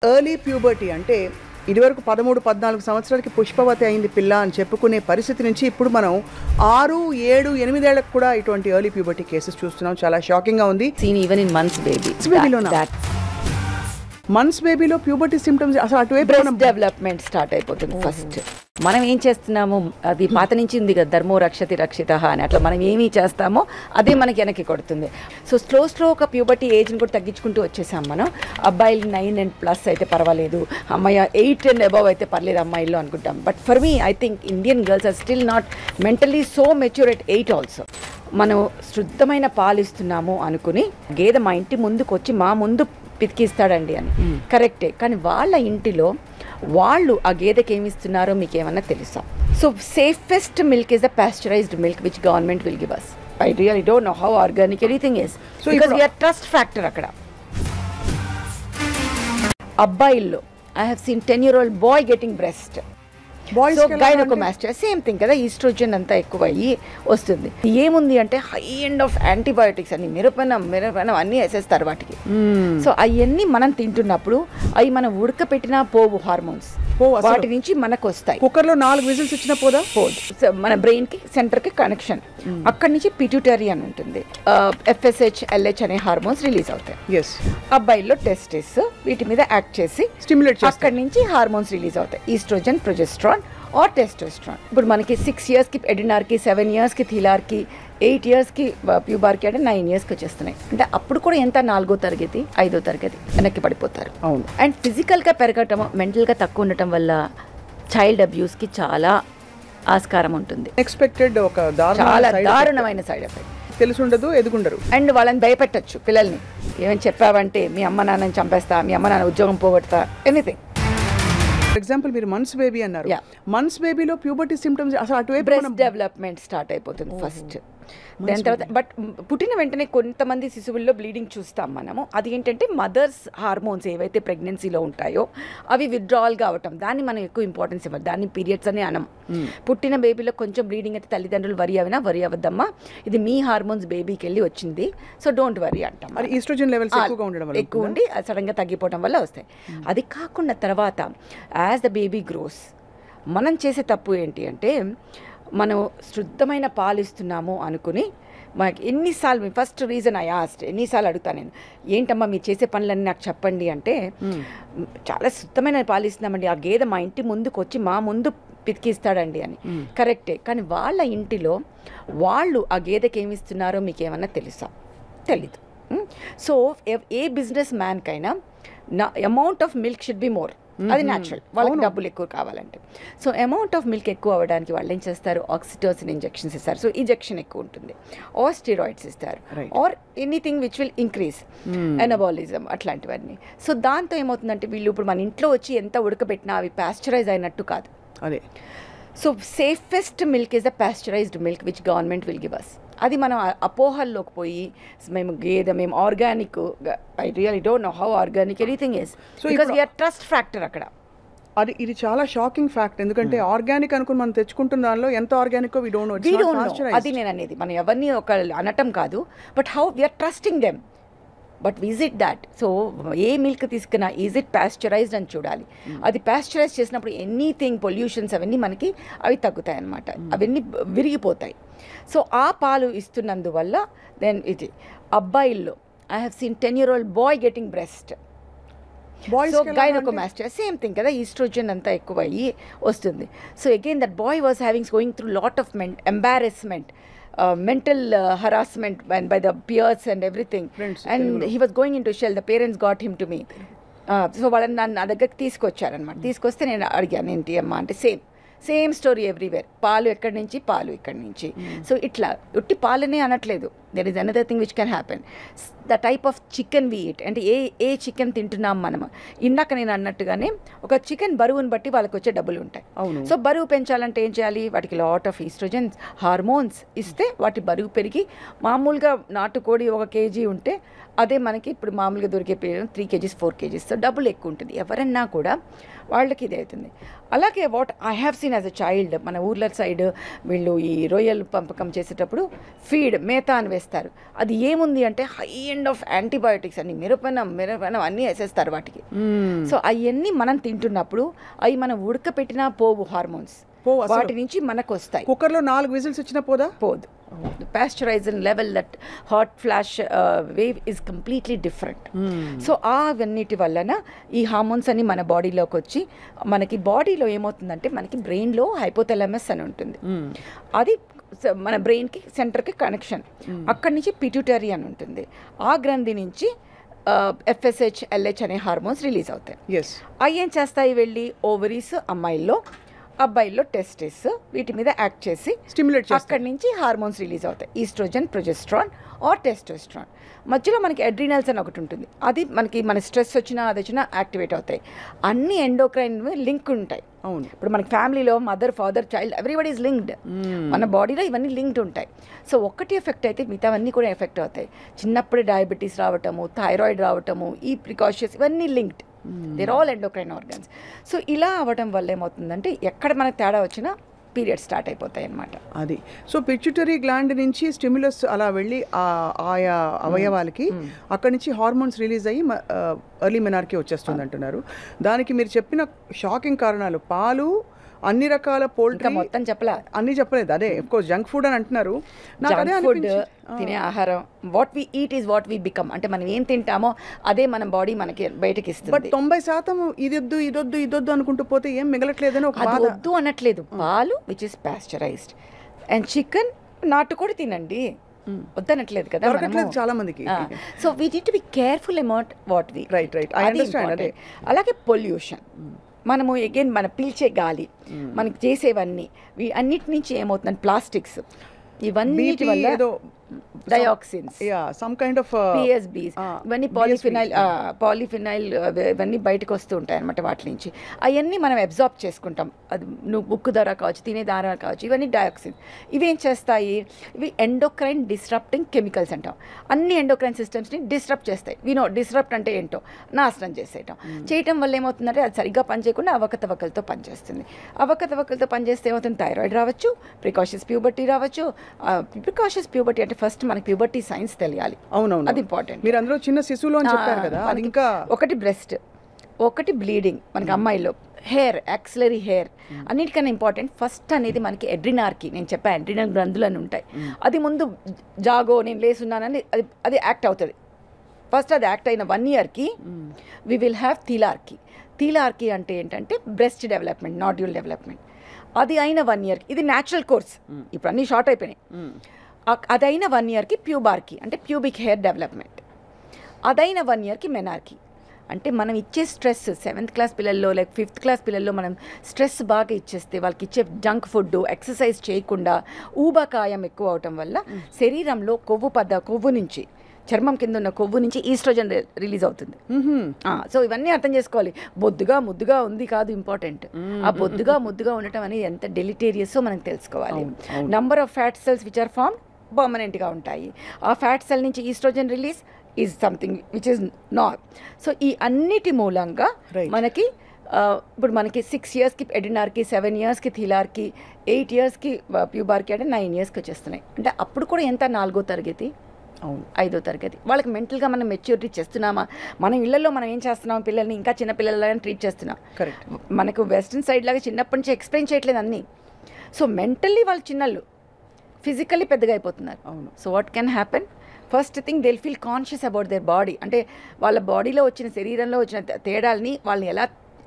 Early puberty అంటే ఇదివరకు 13-14 సంవత్సరాలకి పుష్పవతి అయింది పిల్ల అని చెప్పుకునే పరిస్థితి నుంచి ఇప్పుడు మనం 6, 7, 8 ఏళ్లకు కూడా ఇటువంటి ఎర్లీ ప్యూబర్టీ కేసెస్ చూస్తున్నాం. చాలా షాకింగ్గా ఉంది. Seen even in months baby. Months బేబీలో ప్యూబర్టీ సిమ్టమ్స్ అసలు అటువైపు డెవలప్మెంట్ స్టార్ట్ అయిపోతుంది. ఫస్ట్ మనం ఏం చేస్తున్నాము, అది పాత నుంచి ఉంది కదా, ధర్మో రక్షతి రక్షిత అని, అట్లా మనం ఏమి చేస్తామో అదే మనకి వెనక్కి కొడుతుంది. సో స్లో ఒక ప్యూబర్టీ ఏజ్ని కూడా తగ్గించుకుంటూ వచ్చేసాం మనం. అబ్బాయిలు 9+ అయితే పర్వాలేదు, అమ్మాయి 8 and above అయితే పర్లేదు అమ్మాయిల్లో అనుకుంటాం. But for me I think Indian girls are still not mentally so mature at 8 also. మనం శుద్ధమైన పాలు ఇస్తున్నాము అనుకుని గేదె మా ఇంటి ముందుకు వచ్చి మా ముందు పితికిస్తాడండి అని కరెక్టే, కానీ వాళ్ళ ఇంటిలో వాళ్ళు ఆ గేదెకి ఏమి ఇస్తున్నారో మీకు ఏమన్నా తెలుసా? So safest milk is the pasteurized milk which government will give us. I really don't know how organic anything is, because we are trust factor అక్కడ. అబ్బాయిల్లో I have seen 10-year-old boy getting breast. So gynaecomastia same thing కదా, oestrogen అంతా ఎక్కువ అయ్యి వస్తుంది. ఏముంది అంటే high end of antibiotics అన్ని, మిరపనం అన్నీ వేసేస్తారు వాటికి. సో అవన్నీ మనం తింటున్నప్పుడు అవి మనం ఉడకపెట్టినా పోవు, హార్మోన్స్ వాటి నుంచి మనకు వస్తాయి. కుక్కర్లో 4 విజిల్స్ ఇచ్చిన పోదు. సో మన బ్రెయిన్ కి సెంటర్ కి కనెక్షన్, అక్కడి నుంచి పిట్యూటరీ అని ఉంటుంది, FSH LH అనే హార్మోన్స్ రిలీజ్ అవుతాయి. అబ్బాయిల్లో టెస్టిస్ వీటి మీద యాక్ట్ చేసి స్టిమ్యులేట్, అక్కడి నుంచి హార్మోన్స్ రిలీజ్ అవుతాయి, ఈస్ట్రోజన్, ప్రొజెస్ట్రాన్ ఆర్ టెస్టోస్ట్రాన్. ఇప్పుడు మనకి 6 yearsకి ఎడినార్కి, 7 yearsకి థిలార్కి, 8 yearsకి ప్యూబార్కి, అంటే 9 yearsకి వచ్చేస్తున్నాయి. అంటే అప్పుడు కూడా ఎంత 4వ తరగతి 5వ తరగతి వెనక్కి పడిపోతారు. అవును. అండ్ ఫిజికల్గా పెరగటం, మెంటల్గా తక్కువ ఉండటం వల్ల చైల్డ్ అబ్యూస్కి చాలా ఆస్కారం ఉంటుంది. ఎక్స్పెక్టెడ్ ఒక చాలా దారుణమైన సైడ్ ఎఫెక్ట్. తెలుసుండదు, ఎదుగుండరు. అండ్ వాళ్ళని భయపెట్టచ్చు పిల్లల్ని. ఏమని చెప్పావంటే మీ అమ్మ నాన్నని చంపేస్తా, మీ అమ్మ నాన్న ఉద్యోగం పోగొడతా, ఎనీథింగ్. ఫర్ ఎగ్జాంపుల్ మీరు మంత్స్ బేబీ అన్నారు. మంత్స్ బేబీలో ప్యూబర్టీ సిమ్టమ్స్ అసలు అటువైపు బ్రెస్ట్ డెవలప్మెంట్ స్టార్ట్ అయిపోతుంది ఫస్ట్. దాని తర్వాత బట్ పుట్టిన వెంటనే కొంతమంది శిశువుల్లో బ్లీడింగ్ చూస్తాం మనము. అది ఏంటంటే మదర్స్ హార్మోన్స్ ఏవైతే ప్రెగ్నెన్సీలో ఉంటాయో అవి విత్డ్రావల్గా అవటం, దాన్ని మనం ఎక్కువ ఇంపార్టెన్స్ ఇవ్వాలి, దాన్ని పీరియడ్స్ అని అనం. పుట్టిన బేబీలో కొంచెం బ్లీడింగ్ అయితే తల్లిదండ్రులు వరి అవ్వద్దమ్మా, ఇది మీ హార్మోన్స్ బేబీకి వెళ్ళి వచ్చింది, సో డోంట్ వరీ అంటాం. ఈస్ట్రోజన్ లెవెల్స్ ఎక్కువ ఉండి సడన్గా తగ్గిపోవడం వల్ల వస్తాయి. అది కాకుండా తర్వాత యాజ్ ద బేబీ గ్రోస్ మనం చేసే తప్పు ఏంటి అంటే, మనం శుద్ధమైన పాలు ఇస్తున్నాము అనుకుని మనకి ఎన్నిసార్లు, ఫస్ట్ రీజన్ ఐ ఆస్క్డ్, ఎన్నిసార్లు అడుగుతాను నేను, ఏంటమ్మా మీరు చేసే పనులన్నీ నాకు చెప్పండి అంటే, చాలా శుద్ధమైన పాలు ఇస్తున్నామండి, ఆ గేదె మా ఇంటి ముందుకు వచ్చి మా ముందు పితికిస్తాడండి అని. కరెక్టే, కానీ వాళ్ళ ఇంటిలో వాళ్ళు ఆ గేదెకి ఏమి ఇస్తున్నారో మీకు ఏమన్నా తెలుసా? తెలీదు. సో ఏ బిజినెస్ మ్యాన్కైనా amount of milk should be more, అది న్యాచురల్, వాళ్ళకి డబ్బులు ఎక్కువ కావాలంటే. సో అమౌంట్ ఆఫ్ మిల్క్ ఎక్కువ అవ్వడానికి వాళ్ళు ఏం చేస్తారు, ఆక్సిటోసిన్ ఇంజెక్షన్స్ ఇస్తారు, సో ఇంజెక్షన్ ఎక్కువ ఉంటుంది, ఆర్ స్టీరాయిడ్స్ ఇస్తారు, or anything which will increase anabolism, అట్లాంటివన్నీ. సో దాంతో ఏమవుతుందంటే వీళ్ళు ఇప్పుడు మన ఇంట్లో వచ్చి ఎంత ఉడకబెట్టినా అవి పాస్చరైజ్ అయినట్టు కాదు. అదే. So safest milk is the pasteurized milk which government will give us. అది మనం అపోహల్లోకి పోయి మేము గేదె, మేము organic, I really don't know how organic anything is, because we are trust factor అక్కడ. ఇది చాలా షాకింగ్ ఫ్యాక్ట్, ఎందుకంటే ఆర్గానిక్ అనుకుని మనం తెచ్చుకుంటున్న దానిలో ఎంత ఆర్గానిక్ వి డోంట్ నో. అది నేను అనేది, మనం ఎవరిని ఒక అనటం కాదు, but how we are trusting them. But is it that? So ఏ మిల్క్ తీసుకున్నా ఈజ్ ఇట్ పాస్చరైజ్డ్ అని చూడాలి. అది పాస్చరైజ్ చేసినప్పుడు ఎనీథింగ్ పొల్యూషన్స్ అవన్నీ మనకి అవి తగ్గుతాయి అన్నమాట, అవన్నీ విరిగిపోతాయి. సో ఆ పాలు ఇస్తున్నందువల్ల దెన్ ఇది అబ్బాయిల్లో I have seen 10-year-old boy getting breast. So gynaecomastia same thing కదా, ఈస్ట్రోజన్ అంతా ఎక్కువ అయ్యి వస్తుంది. So again that boy was going through lot of embarrassment, mental harassment by the peers and everything, and he was going into shell. The parents got him to me. So వాళ్ళని నా దగ్గరికి తీసుకొచ్చారనమాట. తీసుకొస్తే నేను అడిగాను ఏంటి అమ్మా అంటే, సేమ్ స్టోరీ ఎవ్రీవేర్, పాలు ఎక్కడి నుంచి, పాలు ఇక్కడి నుంచి. సో ఇట్లా ఉట్టి పాలనే అనట్లేదు, there is another thing which can happen, the type of chicken we eat. అంటే ఏ చికెన్ తింటున్నాం మనం. ఇందాక నేను అన్నట్టుగానే ఒక చికెన్ బరువుని బట్టి వాళ్ళకి వచ్చే డబ్బులు ఉంటాయి. సో బరువు పెంచాలంటే ఏం చేయాలి, వాటికి లాట్ ఆఫ్ ఈస్ట్రోజన్స్ హార్మోన్స్ ఇస్తే వాటి బరువు పెరిగి, మామూలుగా నాటుకోడి 1 kg ఉంటే అదే మనకి ఇప్పుడు మామూలుగా దొరికే 3 kgs 4 kgs, సో డబ్బులు ఎక్కువ ఉంటుంది. ఎవరన్నా కూడా వాళ్ళకి ఇది అవుతుంది. అలాగే what I have scene as a child, మన ఊర్ల సైడ్ వీళ్ళు ఈ రొయ్యలు పంపకం చేసేటప్పుడు ఫీడ్ మేత అని వేస్తారు. అది ఏముంది అంటే హై కైండ్ ఆఫ్ యాంటీబయోటిక్స్ అన్ని మిరపనం అన్నీ వేసేస్తారు వాటికి. సో అవన్నీ మనం తింటున్నప్పుడు అవి మనం ఉడకపెట్టినా పోవు హార్మోన్స్, వాటి నుంచి మనకు వస్తాయి. కుక్కర్లో 4 విజిల్స్ వచ్చినా పోదు. The pasteurization level, that hot flash wave is completely different. So అవన్నిటి వలన ఈ హార్మోన్స్ అన్ని మన బాడీలోకి వచ్చి మనకి బాడీలో ఏమవుతుందంటే మనకి బ్రెయిన్లో హైపోథాలమస్ అని ఉంటుంది, అది మన బ్రెయిన్కి సెంటర్కి కనెక్షన్. అక్కడి నుంచి పిట్యూటరీ అని ఉంటుంది, ఆ గ్రంథి నుంచి FSH LH అనే హార్మోన్స్ రిలీజ్ అవుతాయి. అవి ఏం చేస్తాయి, వెళ్ళి ఓవరీస్ అమ్మాయిల్లో, అబ్బాయిల్లో టెస్టిస్, వీటి మీద యాక్ట్ చేసి స్టిమ్యులేట్ అక్కడి నుంచి హార్మోన్స్ రిలీజ్ అవుతాయి, ఈస్ట్రోజన్, ప్రొజెస్ట్రాన్ ఆర్ టెస్టోస్ట్రాన్. మధ్యలో మనకి అడ్రినల్స్ అని ఒకటి ఉంటుంది, అది మనకి మన స్ట్రెస్ వచ్చినా అది వచ్చినా యాక్టివేట్ అవుతాయి. అన్ని ఎండోక్రైన్ లింక్ ఉంటాయి. అవును, ఇప్పుడు మనకి ఫ్యామిలీలో mother, father, child, everybody is linked. మన బాడీలో ఇవన్నీ లింక్డ్ ఉంటాయి. సో ఒక్కటి ఎఫెక్ట్ అయితే మిగతావన్నీ కూడా ఎఫెక్ట్ అవుతాయి. చిన్నప్పుడే డయాబెటీస్ రావటము, థైరాయిడ్ రావటము, ఈ ప్రికాషన్స్ ఇవన్నీ linked. They're all endocrine organs. So ఇలా అవ్వడం వల్ల ఏమవుతుందంటే ఎక్కడ మనకు తేడా వచ్చినా పీరియడ్ స్టార్ట్ అయిపోతాయి అన్నమాట. అది సో పిట్యూటరీ గ్లాండ్ నుంచి స్టిమ్యులస్ అలా వెళ్ళి ఆయా అవయవాలకి అక్కడి నుంచి హార్మోన్స్ రిలీజ్ అయ్యి ఎర్లీ మెనార్కీ వచ్చేస్తుంది అంటున్నారు. దానికి మీరు చెప్పిన షాకింగ్ కారణాలు పాలు, అన్ని రకాల పోల్ట్రీ, మొత్తం చెప్పలా, అన్ని చెప్పలేదు. అదే ఆఫ్ కోర్స్ జంక్ ఫుడ్ అని అంటున్నారు. ఫుడ్ తినే ఆహారం, what we eat is what we become, అంటే మనం ఏం తింటామో అదే మన బాడీ మనకి బయటకి ఇస్తుంది. బట్ 90% ఇదొద్దు అనుకుంటూ పోతే ఏం మిగలట్లేదని ఒక బాధ. వద్దు అనట్లేదు, పాలు which is pasteurized and chicken, నాటుకోడి తినండి, వద్దనట్లేదు కదా, చాలా మందికి. So we need to be careful about what we right. I understand. అదే అలాగే పొల్యూషన్, మనము అగైన్ మన పీల్చే గాలి, మనకి చేసేవన్నీ అన్నిటి నుంచి ఏమవుతుందంటే ప్లాస్టిక్స్, ఇవన్నీ వల్ల dioxins, some kind of PSBs, ఇవన్నీ పాలిఫినైల్ ఇవన్నీ బయటకు వస్తూ ఉంటాయి అనమాట వాటి నుంచి. అవన్నీ మనం అబ్జార్బ్ చేసుకుంటాం, అది నువ్వు బుక్కు ద్వారా కావచ్చు, తినే ద్వారా కావచ్చు, ఇవన్నీ డయాక్సిన్స్. ఇవేం చేస్తాయి, ఇవి ఎండోక్రైన్ డిస్రప్టింగ్ కెమికల్స్ అంటాం. అన్ని ఎండోక్రైన్ సిస్టమ్స్ని డిస్రప్ట్ చేస్తాయి. డిస్రప్ట్ అంటే ఏంటో, నాశనం చేయటం వల్ల ఏమవుతుందంటే అది సరిగ్గా పనిచేయకుండా అవకతవకలతో పనిచేస్తుంది. అవకతవకలతో పనిచేస్తే ఏమవుతుంది, థైరాయిడ్ రావచ్చు, ప్రికాషియస్ ప్యూబర్టీ రావచ్చు. ప్రికాషియస్ ప్యూబర్టీ అంటే ఫస్ట్ మనకి ప్యూబర్టీ సైన్స్ తెలియాలి. అవునవును, అది ఇంపార్టెంట్. మీరు అందులో చిన్న శిశువులో అని చెప్పారు కదా, అది ఇంకా ఒకటి బ్రెస్ట్, ఒకటి బ్లీడింగ్ మనకి అమ్మాయిలో, హెయిర్, యాక్సిలరీ హెయిర్, అన్నిటికన్నా ఇంపార్టెంట్ ఫస్ట్ అనేది మనకి అడ్రినార్కీ. నేను చెప్పా అడ్రినల్ గ్రంథులు అని ఉంటాయి, అది ముందు జాగో నేను లేసున్నానని అది యాక్ట్ అవుతుంది. ఫస్ట్ అది యాక్ట్ అయిన 1 yearకి వి విల్ హ్యావ్ థీలార్కీ అంటే ఏంటంటే బ్రెస్ట్ డెవలప్మెంట్, నాడ్యూల్ డెవలప్మెంట్. అది అయిన 1 yearకి, ఇది న్యాచురల్ కోర్స్, ఇప్పుడు అన్నీ షార్ట్ అయిపోయినాయి. అదైన 1 yearకి ప్యూబార్కీ అంటే ప్యూబిక్ హెయిర్ డెవలప్మెంట్. అదైన 1 yearకి మెనార్కీ అంటే మనం ఇచ్చే స్ట్రెస్ 7th class పిల్లల్లో, లైక్ 5th class పిల్లల్లో మనం స్ట్రెస్ బాగా ఇచ్చేస్తే, వాళ్ళకి ఇచ్చే జంక్ ఫుడ్, ఎక్సర్సైజ్ చేయకుండా ఊబకాయం ఎక్కువ అవటం వల్ల శరీరంలో కొవ్వు నుంచి, చర్మం కింద ఉన్న కొవ్వు నుంచి ఈస్ట్రోజన్ రిలీజ్ అవుతుంది. సో ఇవన్నీ అర్థం చేసుకోవాలి. ముద్దుగా ఉంది కాదు ఇంపార్టెంట్, ఆ ముద్దుగా ఉండటం అనేది ఎంత డెలిటేరియస్సో మనకు తెలుసుకోవాలి. Number of fat cells which are form పర్మనెంట్గా ఉంటాయి. ఆ ఫ్యాట్ సెల్ నుంచి estrogen release is something which is not. So ఈ అన్నిటి మూలంగా మనకి ఇప్పుడు మనకి 6 yearsకి అడ్రినార్కీ, 7 yearsకి థీలార్కీ, 8 yearsకి ప్యూబార్కీ, అంటే 9 yearsకి వచ్చేస్తున్నాయి. అంటే అప్పుడు కూడా ఎంత 4వ తరగతి, 5వ తరగతి. వాళ్ళకి మెంటల్గా మనం మెచ్యూరిటీ చేస్తున్నామా? మన ఇళ్లలో మనం ఏం చేస్తున్నాం, పిల్లల్ని ఇంకా చిన్న పిల్లలని ట్రీట్ చేస్తున్నాం. కరెక్ట్. మనకు వెస్ట్రన్ సైడ్ లాగా చిన్నప్పటి నుంచి ఎక్స్ప్లెయిన్ చేయట్లేదు అన్నీ. సో మెంటల్లీ వాళ్ళు చిన్నళ్ళు, ఫిజికల్లీ పెద్దగా అయిపోతున్నారు. అవును. So what can happen, first thing they feel conscious about their body, అంటే వాళ్ళ బాడీలో వచ్చిన, శరీరంలో వచ్చిన తేడాలని వాళ్ళని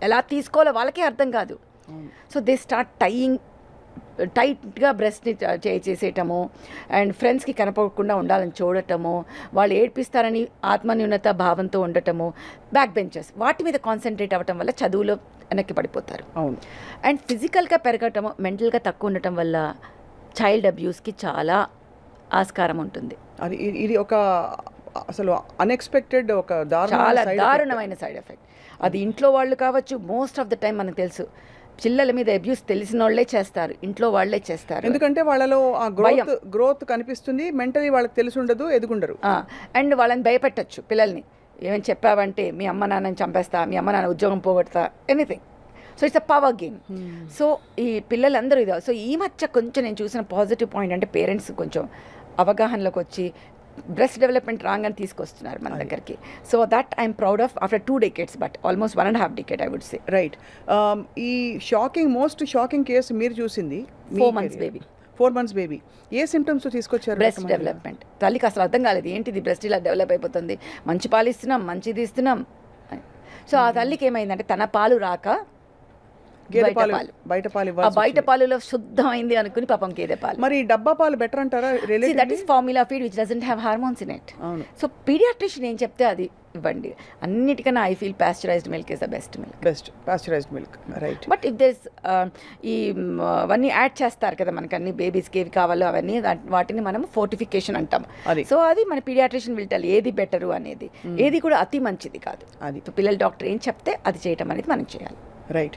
ఎలా తీసుకోవాలో వాళ్ళకే అర్థం కాదు. సో దే స్టార్ట్ టైట్గా బ్రెస్ట్ని చేసేయటము, అండ్ ఫ్రెండ్స్కి కనపడకుండా ఉండాలని చూడటము, వాళ్ళు ఏడ్పిస్తారని ఆత్మన్యూనత భావంతో ఉండటము, బ్యాక్ బెంచర్స్, వాటి మీద కాన్సన్ట్రేట్ అవ్వటం వల్ల చదువులో వెనక్కి పడిపోతారు. అవును. అండ్ ఫిజికల్గా పెరగటము, మెంటల్గా తక్కువ ఉండటం వల్ల చైల్డ్ అబ్యూస్కి చాలా ఆస్కారం ఉంటుంది. అది ఇది ఒక అసలు అన్ఎక్స్పెక్టెడ్, ఒక చాలా దారుణమైన సైడ్ ఎఫెక్ట్. అది ఇంట్లో వాళ్ళు కావచ్చు, మోస్ట్ ఆఫ్ ద టైం మనకు తెలుసు పిల్లల మీద అబ్యూస్ తెలిసిన వాళ్ళే చేస్తారు, ఇంట్లో వాళ్ళే చేస్తారు. ఎందుకంటే వాళ్ళలో ఆ గ్రోత్ కనిపిస్తుంది, మెంటలీ వాళ్ళకి తెలిసి ఉండదు, ఎదుగుండరు. అండ్ వాళ్ళని భయపెట్టచ్చు పిల్లల్ని, ఏమని చెప్పావంటే మీ అమ్మ నాన్నని చంపేస్తా, మీ అమ్మ నాన్న ఉద్యోగం పోగొడతా, anything. So it's a power game. So ఈ పిల్లలందరూ ఇది. సో ఈ మధ్య కొంచెం నేను చూసిన పాజిటివ్ పాయింట్ అంటే పేరెంట్స్ కొంచెం అవగాహనలోకి వచ్చి బ్రెస్ట్ డెవలప్మెంట్ రాగానే తీసుకొస్తున్నారు మన దగ్గరికి. So that I'm proud of after 2 decades, but almost 1.5 decade I would say. Right. ఈ మోస్ట్ షాకింగ్ కేసు మీరు చూసింది 4 months baby. 4 months baby. ఏ సిమ్టమ్స్ తీసుకొచ్చారు? Breast development. తల్లికి అసలు అర్థం కాలేదు, ఏంటిది బ్రెస్ట్ ఇలా డెవలప్ అయిపోతుంది, మంచి పాలు ఇస్తున్నాం, మంచిది ఇస్తున్నాం. సో ఆ తల్లికి ఏమైందంటే తన పాలు రాక బయట పాలు బయట పాలులో శుద్ధమైంది అనుకుని పాపం గేదె పాలు. మరి డబ్బా పాలు బెటర్ అంటారా? That is formula feed which doesn't have hormones in it. So pediatrician ఏం చెప్తే అది ఇవ్వండి. అన్నిటికన్నా I feel pasteurized milk is the best pasteurized milk. Right. But if this అవన్నీ యాడ్ చేస్తారు కదా మనకి, అన్ని బేబీస్కి ఏవి కావాలో అవన్నీ, వాటిని మనం ఫోర్టిఫికేషన్ అంటాం. సో అది మన పీడియాట్రిషియన్ విల్ టెల్ ఏది బెటరు అనేది. ఏది కూడా అతి మంచిది కాదు. అది పిల్లల డాక్టర్ ఏం చెప్తే అది చేయటం అనేది మనం చేయాలి. రైట్.